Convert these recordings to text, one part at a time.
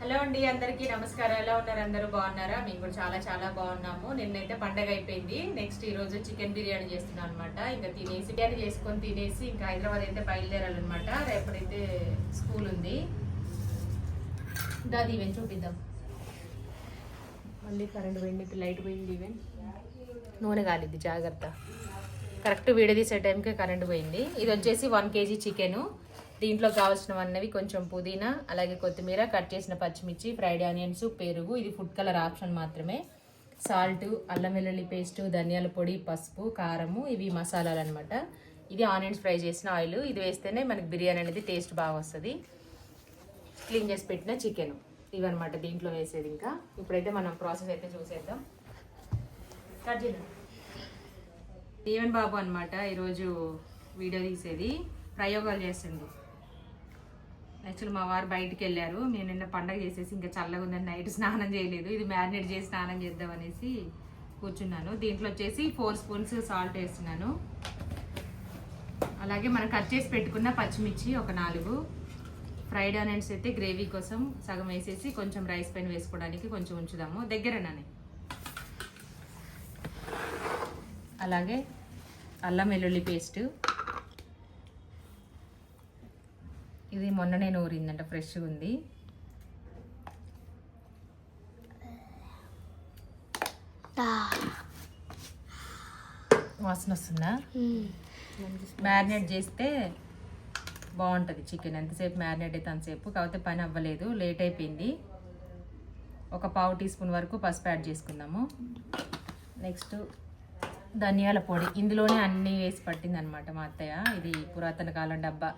Hello అండి, అందరికీ నమస్కారం. ఎలా ఉన్నారు? అందరూ బాగున్నారా? మేము కూడా చాలా చాలా బాగున్నాము. నిన్నైతే పండగ అయిపోయింది. నెక్స్ట్ ఈ రోజు చికెన్ బిర్యానీ చేస్తున్నాం అనమాట. ఇంకా తినేసి బిర్యానీ చేసుకొని తినేసి ఇంకా హైదరాబాద్ అయితే బయలుదేరాలన్నమాట. రేపటితే స్కూల్ ఉంది. దాది ఈవెన్ చూపిద్దాం. మళ్ళీ కరెంట్ పోయింది, లైట్ పోయింది. ఈవెన్ నూనె కాలిద్ది, జాగ్రత్త. కరెక్ట్ వీడియో తీసే టైంకి కరెంట్ పోయింది. ఇది వచ్చేసి 1 kg చికెను. దీంట్లో కావాల్సినవన్నవి కొంచెం పుదీనా, అలాగే కొత్తిమీర, కట్ చేసిన పచ్చిమిర్చి, ఫ్రైడ్ ఆనియన్స్, పెరుగు, ఇది ఫుడ్ కలర్ ఆప్షన్ మాత్రమే, సాల్ట్, అల్లం వెల్లుల్లి పేస్ట్, ధనియాల పొడి, పసుపు, కారము, ఇవి మసాలాలు అనమాట. ఇది ఆనియన్స్ ఫ్రై చేసిన ఆయిల్. ఇది వేస్తేనే మనకి బిర్యానీ అనేది టేస్ట్ బాగా వస్తుంది. క్లీన్ చేసి పెట్టిన చికెన్ ఇవన్నమాట దీంట్లో వేసేది. ఇంకా ఇప్పుడైతే మనం ప్రాసెస్ అయితే చూసేద్దాం. కట్ చేద్దాం. ఈవెన్ బాబు అనమాట ఈరోజు వీడియో తీసేది, ప్రయోగాలు చేస్తుండు. యాక్చువల్లీ మా వారు బయటికి వెళ్ళారు. నేను నిన్న పండగ చేసేసి ఇంకా చల్లగా ఉందని నైట్ స్నానం చేయలేదు. ఇది మ్యారినేట్ చేసి స్నానం చేద్దామనేసి కూర్చున్నాను. దీంట్లో వచ్చేసి 4 స్పూన్స్ సాల్ట్ వేస్తున్నాను. అలాగే మనం కట్ చేసి పెట్టుకున్న పచ్చిమిర్చి ఒక 4, ఫ్రైడ్ ఆనియన్స్ అయితే గ్రేవీ కోసం సగం వేసేసి కొంచెం రైస్ పైన వేసుకోవడానికి కొంచెం ఉంచుదాము దగ్గరనే. అలాగే అల్లం వెల్లుల్లి పేస్ట్, ఇది మొన్ననే నూరిందంట, ఫ్రెష్గా ఉంది. వాసన వస్తుందా? మ్యారినేట్ చేస్తే బాగుంటుంది చికెన్. ఎంతసేపు మ్యారినేట్ అయితే అంతసేపు. కాకపోతే పని అవ్వలేదు, లేట్ అయిపోయింది. ఒక 1/2 టీ స్పూన్ వరకు పసుపు యాడ్ చేసుకుందాము. నెక్స్ట్ ధనియాల పొడి, ఇందులోనే అన్నీ వేసి పట్టింది అనమాట మా అత్తయ్య. ఇది పురాతన కాలం డబ్బా.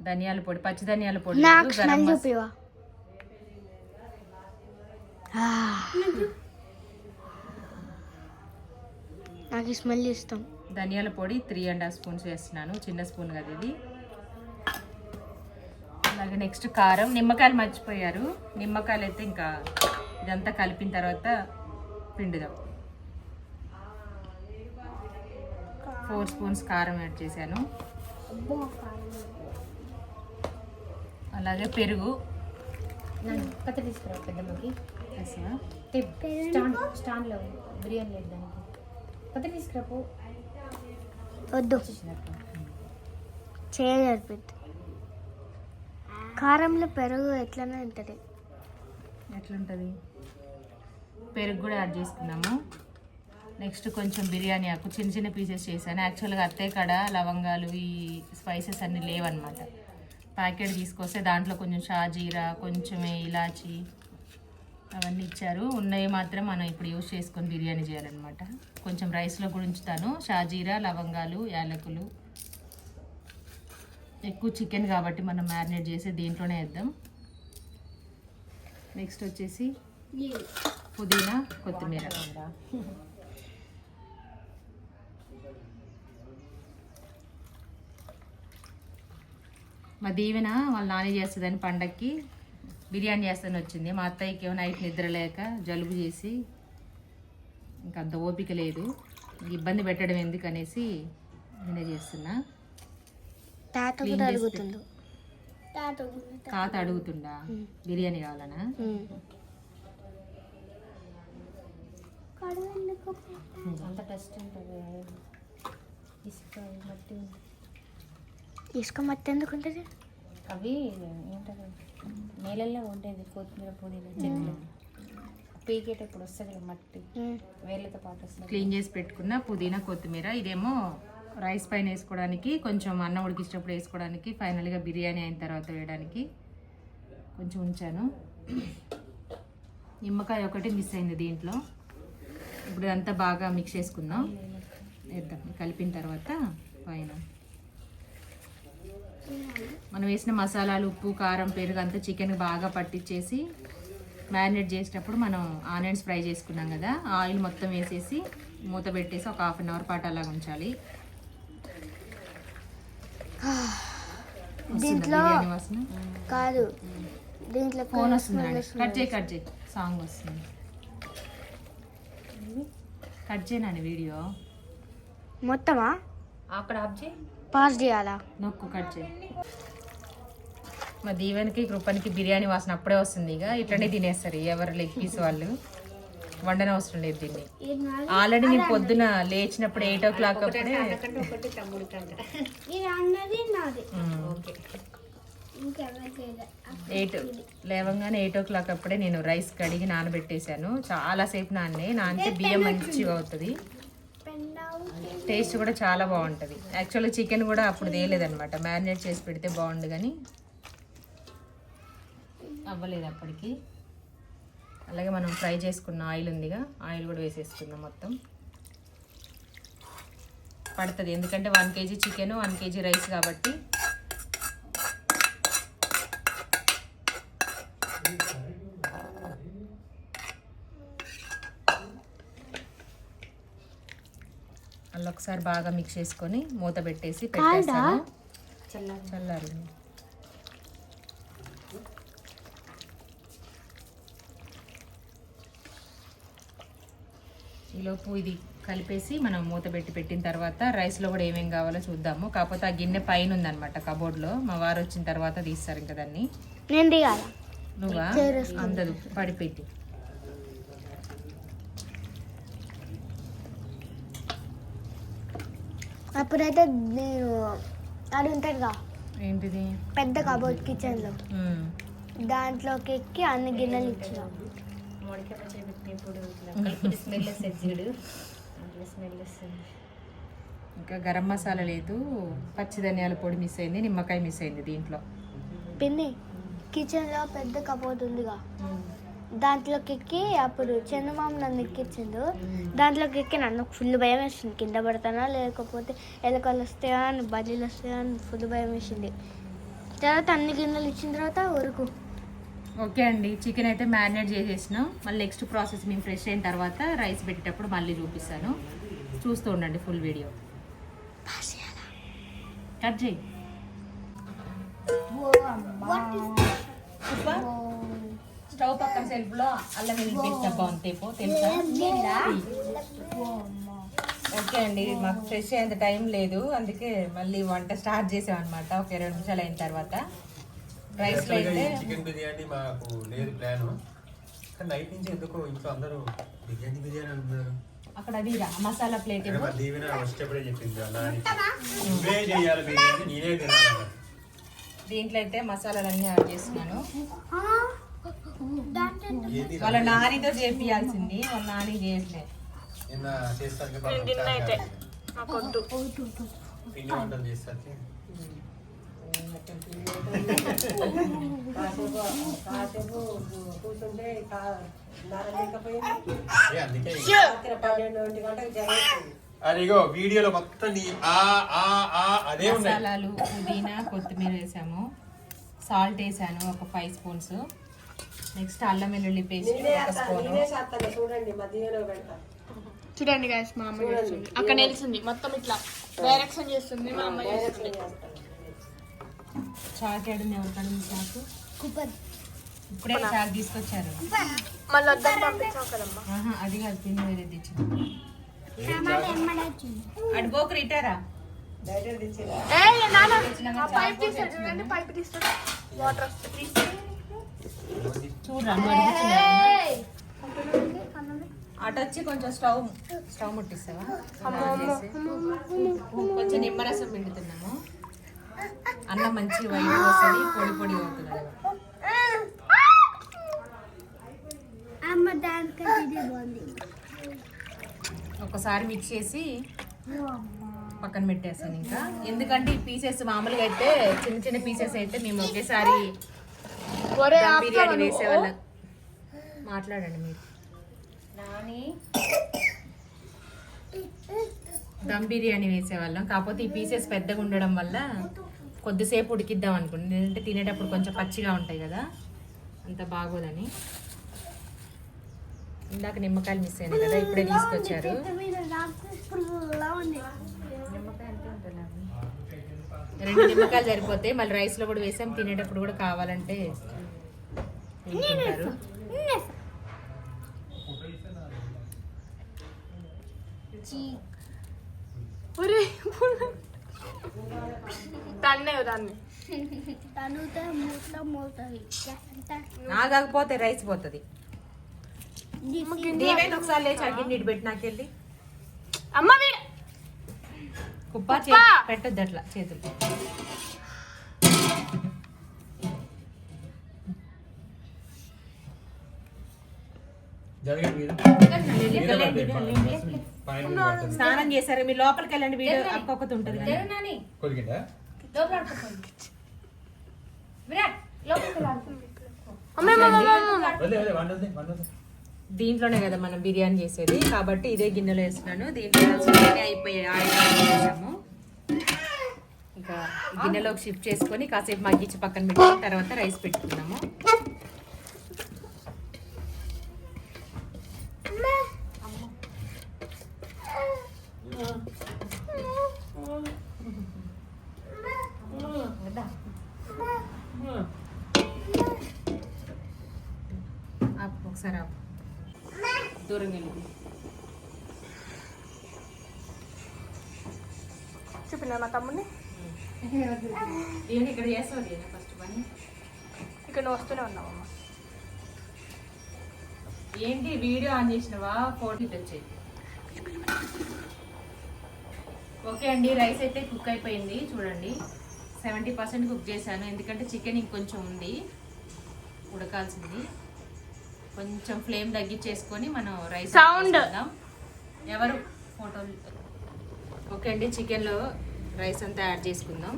ధనియాల పొడి, పచ్చి ధనియాల పొడి, నాకు స్మెల్ ఇష్టం. ధనియాల పొడి 3.5 స్పూన్స్ వేస్తున్నాను, చిన్న స్పూన్ కదా ఇది. అలాగే నెక్స్ట్ కారం, నిమ్మకాయలు మర్చిపోయారు. నిమ్మకాయలు అయితే ఇంకా ఇదంతా కలిపిన తర్వాత పిండుదాం. 4 స్పూన్స్ కారం యాడ్ చేశాను. అలాగే పెరుగు కథ తీసుకురా పెద్దమ్మకి. స్టాండ్లో బిర్యానీ వేద్దానికి కథ తీసుకురాపు. వద్దు, చేయలేదు. కారంలో పెరుగు ఎట్లనే ఉంటుంది. ఎట్లుంటుంది? పెరుగు కూడా యాడ్ చేసుకున్నాము. నెక్స్ట్ కొంచెం బిర్యానీ ఆకు చిన్న చిన్న పీసెస్ చేశాను. యాక్చువల్గా అత్తయ్య కాడ లవంగాలు ఈ స్పైసెస్ అన్నీ లేవన్నమాట. ప్యాకెట్ తీసుకొస్తే దాంట్లో కొంచెం షాజీరా, కొంచెం ఇలాచి అవన్నీ ఇచ్చారు. ఉన్నవి మాత్రం మనం ఇప్పుడు యూజ్ చేసుకొని బిర్యానీ చేయాలన్నమాట. కొంచెం రైస్లో కూడా ఉంచుతాను. షాజీరా, లవంగాలు, యాలకులు. ఎక్కువ చికెన్ కాబట్టి మనం మ్యారినేట్ చేసి దీంట్లోనే వేద్దాం. నెక్స్ట్ వచ్చేసి పుదీనా, కొత్తిమీర. మా దీవెన వాళ్ళ నాని చేస్తుందని పండక్కి బిర్యానీ చేస్తాను వచ్చింది. మా అత్తయ్యకి ఏమో నైట్ నిద్ర లేక జలుబు చేసి ఇంకా అంత ఓపిక లేదు, ఇబ్బంది పెట్టడం ఎందుకనేసి నేనే చేస్తున్నా. తాత అడుగుతుండా బిర్యానీ కావాలనా? అంత టెస్ట్ ఉంటుంది. ఇసుక మట్టి ఎందుకు ఉంటుంది? అవి ఏంటది నీళ్ళల్లో ఉండేది కొత్తిమీర పుదీనా చెట్లు పీకేటప్పుడు వస్తుంది మట్టి, వేళ్ళతో పాటు వస్తుంది. క్లీన్ చేసి పెట్టుకున్న పుదీనా, కొత్తిమీర. ఇదేమో రైస్ పైన వేసుకోవడానికి, కొంచెం అన్నం ఉడికించేటప్పుడు వేసుకోవడానికి, ఫైనల్గా బిర్యానీ అయిన తర్వాత వేయడానికి కొంచెం ఉంచాను. నిమ్మకాయ ఒకటి మిస్ అయింది దీంట్లో. ఇప్పుడు ఇదంతా బాగా మిక్స్ చేసుకుందాం. వేద్దాం కలిపిన తర్వాత పైన మనం వేసిన మసాలాలు, ఉప్పు, కారం, పెరుగు అంతా చికెన్ బాగా పట్టించేసి మ్యారినేట్ చేసేటప్పుడు మనం ఆనియన్స్ ఫ్రై చేసుకున్నాం కదా, ఆయిల్ మొత్తం వేసేసి మూత పెట్టేసి ఒక 1/2 అవర్ పాటు అలాగ ఉంచాలి. దీంట్లో కాదు, దీంట్లో ఫోన్ వస్తుంది. కట్ చేయి సాంగ్ వస్తుంది. కట్ చేయనండి వీడియో మొత్తమా? అక్కడ ఆఫ్ చేయి, పాస్ చేయాలా? నొక్కు, కట్ చేయి. మా దీవెనకి కృపనికి బిర్యానీ వాసన అప్పుడే వస్తుంది. ఇక ఇట్లనే తినేస్తారు ఎవరు లెగ్ పీస్ వాళ్ళు, వండనవసరం లేదు దీన్ని. ఆల్రెడీ నేను పొద్దున లేచినప్పుడు 8 o'clock అప్పుడే ఇది అన్నది నాది 8 లేవగానే 8 o'clock అప్పుడే నేను రైస్ కడిగి నానబెట్టేశాను. చాలాసేపు నానితే బియ్యం మంచిగా అవుతుంది, టేస్ట్ కూడా చాలా బాగుంటుంది. యాక్చువల్గా చికెన్ కూడా అప్పుడు తేలేదనమాట, మ్యారినేట్ చేసి పెడితే బాగుండు కానీ అవ్వలేదు అప్పటికి. అలాగే మనం ఫ్రై చేసుకున్న ఆయిల్ ఉందిగా, ఆయిల్ కూడా వేసేసుకుందాం. మొత్తం పడుతుంది ఎందుకంటే 1 kg చికెన్ 1 kg రైస్ కాబట్టి. అలా ఒకసారి బాగా మిక్స్ చేసుకొని మూత పెట్టేసి పెట్టేస్తాను. చల్లారి ఈలోపు ఇది కలిపేసి మనం మూత పెట్టిన తర్వాత రైస్లో కూడా ఏమేమి కావాలో చూద్దాము. కాకపోతే ఆ గిన్నె పైన ఉందన్నమాట కబోర్డ్లో, మా వారు వచ్చిన తర్వాత తీస్తారు ఇంకా దాన్ని. నువ్వా అందదు పడిపెట్టి. అప్పుడైతే నేను అది ఉంటుందిగా ఏంటిది పెద్ద కబోర్డ్ కిచెన్లో, దాంట్లోకి ఎక్కి అన్ని గిన్నెలు ఇచ్చిన. స్మెల్ వస్తుంది, స్మెల్ వస్తుంది. ఇంకా గరం మసాలా లేదు, పచ్చి ధనియాల పొడి మిస్ అయింది, నిమ్మకాయ మిస్ అయింది దీంట్లో. పిన్ని కిచెన్లో పెద్ద కబోర్డ్ ఉందిగా, దాంట్లోకి ఎక్కి అప్పుడు చందమామ నన్ను ఎక్కించిండు. దాంట్లోకి ఎక్కి నన్ను ఫుల్ భయం వేసింది, కింద పడతానా లేకపోతే ఎలకలు వస్తాయా అని, బల్లీలు వస్తాయా అని ఫుల్ భయం వేసింది. తర్వాత అన్ని గిన్నెలు ఇచ్చిన తర్వాత ఉరుకు. ఓకే అండి, చికెన్ అయితే మ్యారినేట్ చేసేసినాం. మళ్ళీ నెక్స్ట్ ప్రాసెస్ మేము ఫ్రెష్ అయిన తర్వాత రైస్ పెట్టేటప్పుడు మళ్ళీ చూపిస్తాను, చూస్తూ ఉండండి ఫుల్ వీడియో. కట్ చేయి. స్టవ్ పక్కన సెల్ఫ్లో అల్లం వెల్లుల్లి పేస్ట్ డబ్బా ఉంది తెలుసా? ఓకే అండి, మాకు ఫ్రెష్ అయ్యేంత టైం లేదు, అందుకే మళ్ళీ వంట స్టార్ట్ చేసాం అనమాట. ఒక 2 నిమిషాలు అయిన తర్వాత రైస్ లో అయితే చికెన్ బిర్యానీ మాకు లేదు ప్లాన్, కానీ నైట్ నుంచి ఎందుకో ఇంట్లో అందరూ బిర్యానీ అంటున్నారు. అక్కడ అది మసాలా ప్లేట్ దీవెన వచ్చేప్పుడే చెప్పింది నువ్వే చేయాలి బిర్యానీ, నేనే తినాలి. దీంట్లో అయితే మసాలాలన్నీ యాడ్ చేస్తున్నాను. వాళ్ళ నానితో చేపియాల్సింది, వాళ్ళ నాని చేయట్లేదు. నిన్న చేస్తాను పిండి వంటలు చేస్తాను. అదిగో వీడియోలో మొత్తం అదే మసాలాలు, పుదీనా, కొత్తిమీర వేసాము, సాల్ట్ వేసాను ఒక 5 spoons. నెక్స్ట్ అల్లం వెల్లుల్లి పేస్ట్ 1 spoon. చూడండి గైస్, మా అమ్మ చేస్తుంది, అక్కడ నిలిచింది మొత్తం ఇట్లా డైరెక్షన్ చేస్తుంది మా అమ్మ చేస్తుంది. చాక్ ఏడుంది, ఎవరికాడ చాకు? ఇప్పుడే చాక్ తీసుకొచ్చారు. మళ్ళీ వద్దని పంపించాం కదమ్మా. అది కాదు, పిండి వేరే తెచ్చింది. అటు పోకు రిటారా పైప్ తీస్తాడు చూడండి, పైప్ తీస్తాడు, వాటర్ వస్తుంది. చూడరా అటు వచ్చి కొంచెం స్టవ్ ముట్టిస్తావా? కొంచెం నిమ్మరసం పిండుతున్నాము, అన్నం మంచి వైపు వస్తుంది, పొడి పొడి అవుతుంది. ఒకసారి మిక్స్ చేసి పక్కన పెట్టేస్తాను. ఇంకా ఎందుకంటే ఈ పీసెస్ మామూలుగా అయితే చిన్న చిన్న పీసెస్ అయితే మేము ఒకేసారి బిర్యానీ వేసేవాళ్ళం. మాట్లాడండి మీరు. దమ్ బిర్యానీ వేసేవాళ్ళం, కాకపోతే ఈ పీసెస్ పెద్దగా ఉండడం వల్ల కొద్దిసేపు ఉడికిద్దాం అనుకోండి, ఎందుకంటే తినేటప్పుడు కొంచెం పచ్చిగా ఉంటాయి కదా, అంత బాగోదని. ఇందాక నిమ్మకాయలు మిస్ అయినాయి కదా, ఇప్పుడే తీసుకొచ్చారు. నిమ్మకాయ ఎంత ఉంటుంది? 2 నిమ్మకాయలు సరిపోతాయి. మళ్ళీ రైస్లో కూడా వేసాం, తినేటప్పుడు కూడా కావాలంటే తింటారు. దాన్ని తనుతే మూట్లో మోతుంది నాగకపోతే రైస్ పోతుంది. దీవెన్ ఒకసారి లేచి ఆ గిన్నె ఇటు పెట్టి నాకెళ్ళి అమ్మ కుప్ప పెట్టద్దు అట్లా చేతులు. జరగండి మీరు. స్నానం చేశారు మీరు, లోపలికి వెళ్ళండి. వీడియో అక్కొక్కటి ఉంటుంది కదా. నాని కొలిగిందా? లోపల ఆడుకోండి. విరాట్ లోపలికి ఆడుకోండి. వదిలే, వదిలే, వండొద్దు, వదలొద్దు. దీంట్లోనే కదా మనం బిర్యానీ చేసేది కాబట్టి ఇదే గిన్నెలో వేస్తున్నాను. దీంట్లో అయిపోయాయి ఆయిల్ వేసాము. ఇంకా ఈ గిన్నెలోకి షిఫ్ట్ చేసుకొని కాసేపు మగ్గించి పక్కన పెట్టుకున్న తర్వాత రైస్ పెట్టుకున్నాము. ఒకసారి దూరంగా వెళ్ళి చూపినా మా తమ్ముడిని ఇక్కడ చేస్తావు ఫస్ట్ పని. ఇక్కడ వస్తూనే ఉన్నామమ్మ. ఏంటి వీడియో ఆన్ చేసినవా? ఫోటో వచ్చేది. ఓకే అండి, రైస్ అయితే కుక్ అయిపోయింది. చూడండి 70% కుక్ చేశాను, ఎందుకంటే చికెన్ ఇంకొంచెం ఉంది ఉడకాల్సింది. కొంచెం ఫ్లేమ్ తగ్గించేసుకొని మనం రైస్ సౌండ్ ఎవరు ఫోటోలు. ఓకే అండి, చికెన్లో రైస్ అంతా యాడ్ చేసుకుందాం.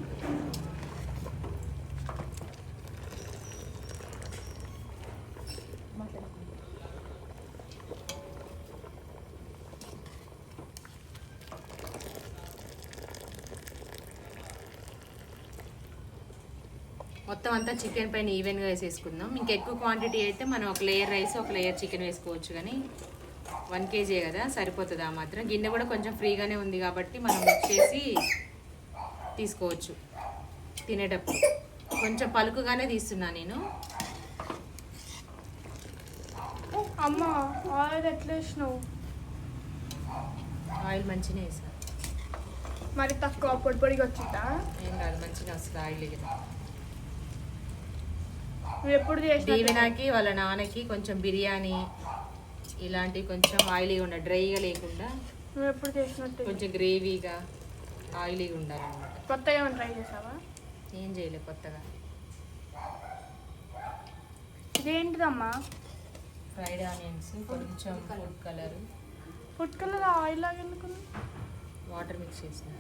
మొత్తం అంతా చికెన్ పైన ఈవెన్గా వేసేసుకుందాం. ఇంకా ఎక్కువ క్వాంటిటీ అయితే మనం ఒక లేయర్ రైస్ ఒక లేయర్ చికెన్ వేసుకోవచ్చు, కానీ 1 kg కదా సరిపోతుంది. ఆ మాత్రం గిన్నె కూడా కొంచెం ఫ్రీగానే ఉంది కాబట్టి మనం మిక్స్ చేసి తీసుకోవచ్చు. తినేటప్పుడు కొంచెం పలుకుగానే తీస్తున్నా నేను. అమ్మ ఆయిల్ ఎట్లా వేసినావు? ఆయిల్ మంచిగా వేసా. మరి తక్కువ పొడి పొడిగా వచ్చిందా? ఏం కాదు, మంచిగా వస్తుంది ఆయిల్. నువ్వు ఎప్పుడు చేసినా దీవెనకి వాళ్ళ నాన్నకి కొంచెం బిర్యానీ ఇలాంటివి కొంచెం ఆయిలీగా ఉండాలి, డ్రైగా లేకుండా నువ్వు ఎప్పుడు చేసినట్టు కొంచెం గ్రేవీగా ఆయిలీగా ఉండాలన్నమాట. కొత్తగా ఏమైనా ట్రై చేసావా? ఏం చేయలేదు కొత్తగా. ఇదేంటిదమ్మా? ఫ్రైడ్ ఆనియన్స్, కొంచెం food colour, food colour oil లాగా ఎందుకున్నా? వాటర్ మిక్స్ చేసిన.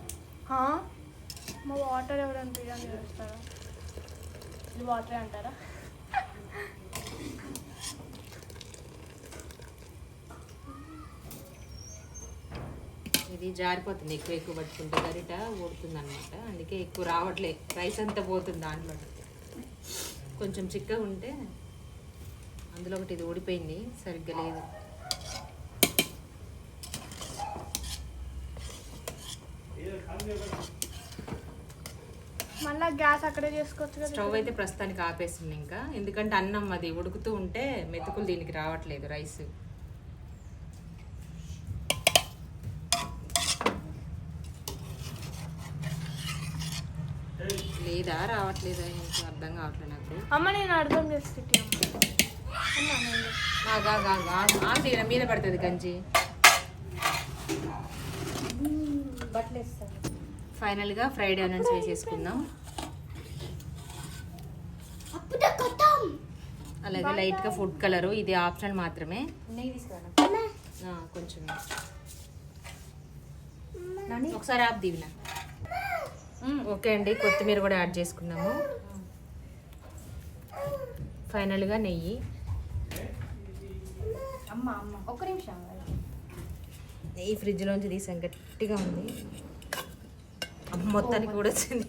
మా వాటర్ ఎవరైనా బిర్యానీ చేస్తారా? ఇది వాటరే అంటారా? ఇది జారిపోతుంది ఎక్కువ పట్టుకుంటే, గరిట ఊడుతుంది అనమాట. అందుకే ఎక్కువ రావట్లే, రైస్ అంతా పోతుంది దాంట్లో. కొంచెం చిక్కగా ఉంటే అందులో ఒకటి ఇది ఊడిపోయింది, సరిగ్గా లేదు. మళ్ళీ గ్యాస్ అక్కడే చేసుకోవచ్చు కదా. స్టవ్ అయితే ప్రస్తుతానికి ఆపేస్తుంది ఇంకా, ఎందుకంటే అన్నం అది ఉడుకుతూ ఉంటే మెతుకులు దీనికి రావట్లేదు రైస్. లేదా రావట్లేదా ఇంకా అర్థం కావట్లేదు నాకు. అమ్మ నేను అర్థం చేస్తే మీద పడుతుంది గంజి. బట్టలు వేస్తాను. ఫైనల్గా ఫ్రైడ్ ఆనియన్స్ వేసేసుకుందాం. అలాగే లైట్గా ఫుడ్ కలరు, ఇది ఆప్షనల్ మాత్రమే. నెయ్యి తీసుకురాను. కొంచెం ఒకసారి ఆప్ దీవిన. ఓకే అండి, కొత్తిమీర కూడా యాడ్ చేసుకున్నాము. ఫైనల్గా నెయ్యి. అమ్మ ఒక్క నిమిషం. నెయ్యి ఫ్రిడ్జ్లోంచి తీసాం, గట్టిగా ఉంది. మొత్తానికి కూడా వచ్చింది.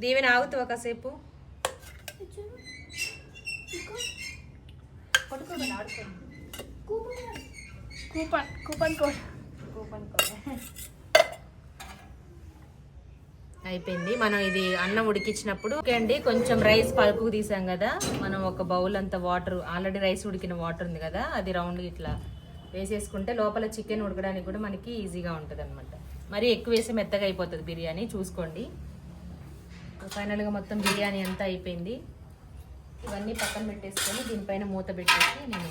దీవెన ఆగుతావా కాసేపు? కూపన్ కోడ్ అయిపోయింది. మనం ఇది అన్నం ఉడికించినప్పుడు ఓకే అండి, కొంచెం రైస్ పలుపుకు తీసాం కదా, మనం ఒక బౌల్ అంత వాటర్, ఆల్రెడీ రైస్ ఉడికిన వాటర్ ఉంది కదా, అది రౌండ్ ఇట్లా వేసేసుకుంటే లోపల చికెన్ ఉడకడానికి కూడా మనకి ఈజీగా ఉంటుంది అనమాట. మరీ ఎక్కువ వేసి మెత్తగా అయిపోతుంది బిర్యానీ, చూసుకోండి. ఫైనల్గా మొత్తం బిర్యానీ అంతా అయిపోయింది. ఇవన్నీ పక్కన పెట్టేసుకొని దీనిపైన మూత పెట్టేసి నేను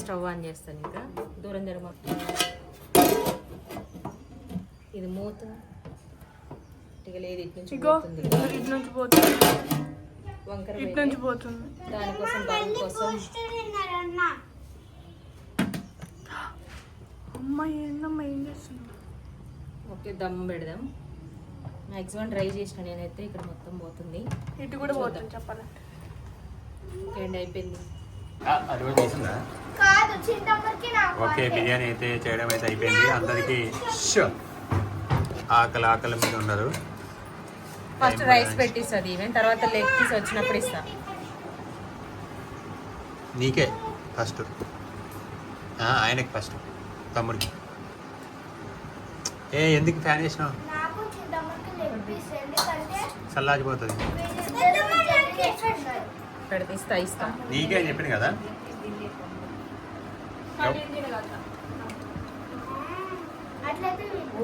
స్టవ్ ఆన్ చేస్తాను. ఇంకా దూరం జరగ, ఇది మూత ఇక లేదు, ఇటు నుంచి పోతుంది, వంకర పోతుంది. దానికోసం బలం కోసం ఓకే దమ్ పెడదాం. మ్యాక్సిమం ట్రై చేసిన నేనైతే, ఇక్కడ మొత్తం పోతుంది, ఇటు కూడా పోతుంది చెప్పాలంటే. ఎండ్ అయిపోయింది. అది కూడా చేసిందా? ఓకే, బిర్యానీ అయితే చేయడం అయితే అయిపోయింది. అందరికీ ఆకలి మీద ఉన్నారు. ఫస్ట్ రైస్ పెట్టిస్తుంది ఈవెన్, తర్వాత లెగ్ పీస్ వచ్చినప్పుడు ఇస్తా. నీకే ఫస్ట్, ఆయనకి ఫస్ట్, తమ్ముడికి. ఎందుకు ఫ్యాన్ వేసినావు? చల్లారిపోతుంది. ఇస్తా. నీకే అని చెప్పింది కదా.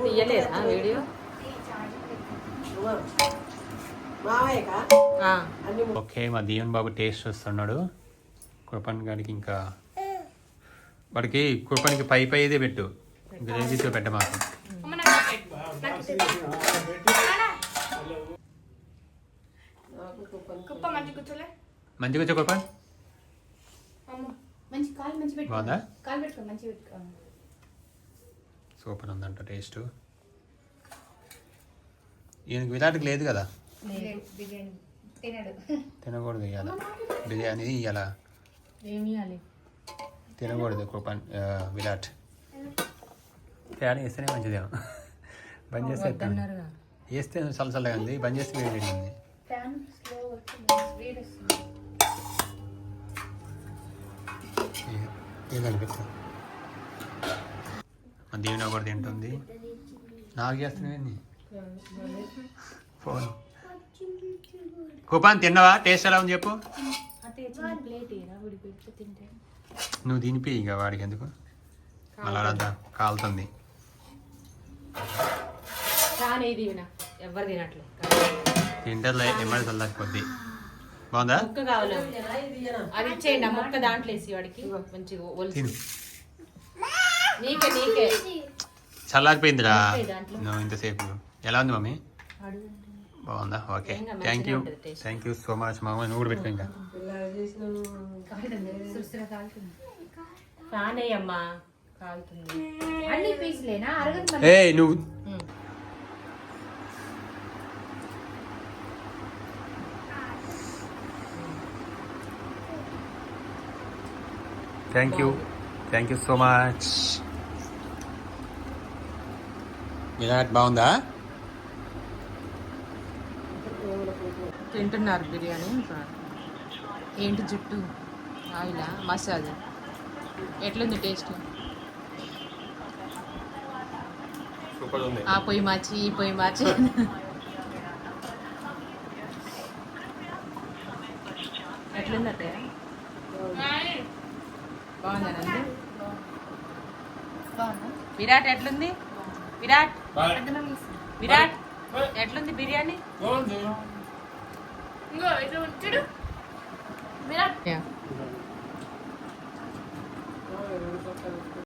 తీయలేదా వీడియో? ఓకే, మా దీవెన్ బాబు టేస్ట్ చూస్తున్నాడు. కృపన్ గారికి ఇంకా వాడికి కృపన్కి పై ఇదే పెట్టు, గ్రేవీతో పెట్ట మాకు. మంచిగా వచ్చా కృపన్? మంచి కాలు మంచి పెట్టుకో, బాగుందా? కాలు పెట్టుకో, మంచి పెట్టుకో. సూపర్ ఉందంట టేస్ట్. ఈయనకి విరాట్కి లేదు కదా, బిర్యానీ తినడు. తినకూడదు ఇవాళ బిర్యానీ, ఇవాళ ఏమి ఇవ్వాలి? తినకూడదు కృపన్ విరాట్. ఫ్యాన్ వేస్తేనే మంచిదేమో, బంద్ చేస్తే వద్దన్నారుగా. వేస్తే చల్లగా ఉంది, బంద్ చేస్తే వేడి ఉంది. ఫ్యాన్ స్లో వచ్చింది, వేడి వస్తుంది. ఏదనిపిస్తుంది మా దీవెన కూడా తింటుంది. నాకు చేస్తున్నాయి ఫోన్. కుపాన్ తిన్నావా? టేస్ట్ ఎలా ఉంది చెప్పు. నువ్వు తినిపి ఇక, వాడికి ఎందుకు మళ్ళీ అంతా కాలుతుంది. ఎవరు తినట్లేదు, తింటలే ఎమ్మడి చల్లారిపోద్ది. బాగుందా? ముక్క కావాలి, అది ఇచ్చేయండి. ఆ ముక్క దాంట్లో వేసి వాడికి మంచిగా ఒలిచి. తిను. నీకే చల్లారిపోయిందిరా నువ్వు ఇంతసేపు. ఎలా ఉంది మమ్మీ? బాగుందా? Okay, thank you so much. మా నువ్వు కూడా పెట్టుకో. ఇంకా ఫ్యాన్ అయ్యమ్మా కాలుతుంది. అన్ని పీసులేనా? అరగదు. నువ్వు thank you so much. Virat బాగుందా? తింటున్నారు బిర్యానీ. ఏంటి జుట్టు ఆయిలా మసాజ్ ఎట్లుంది టేస్ట్? సూపర్ ఉంది. ఆ పొయ్యి మార్చి ఈ పొయ్యి మార్చి. ఎట్లుందట? బాగుందనండి. విరాట్ ఎట్లుంది? విరాట్ ఎట్లుంది బిర్యానీ? విరాట్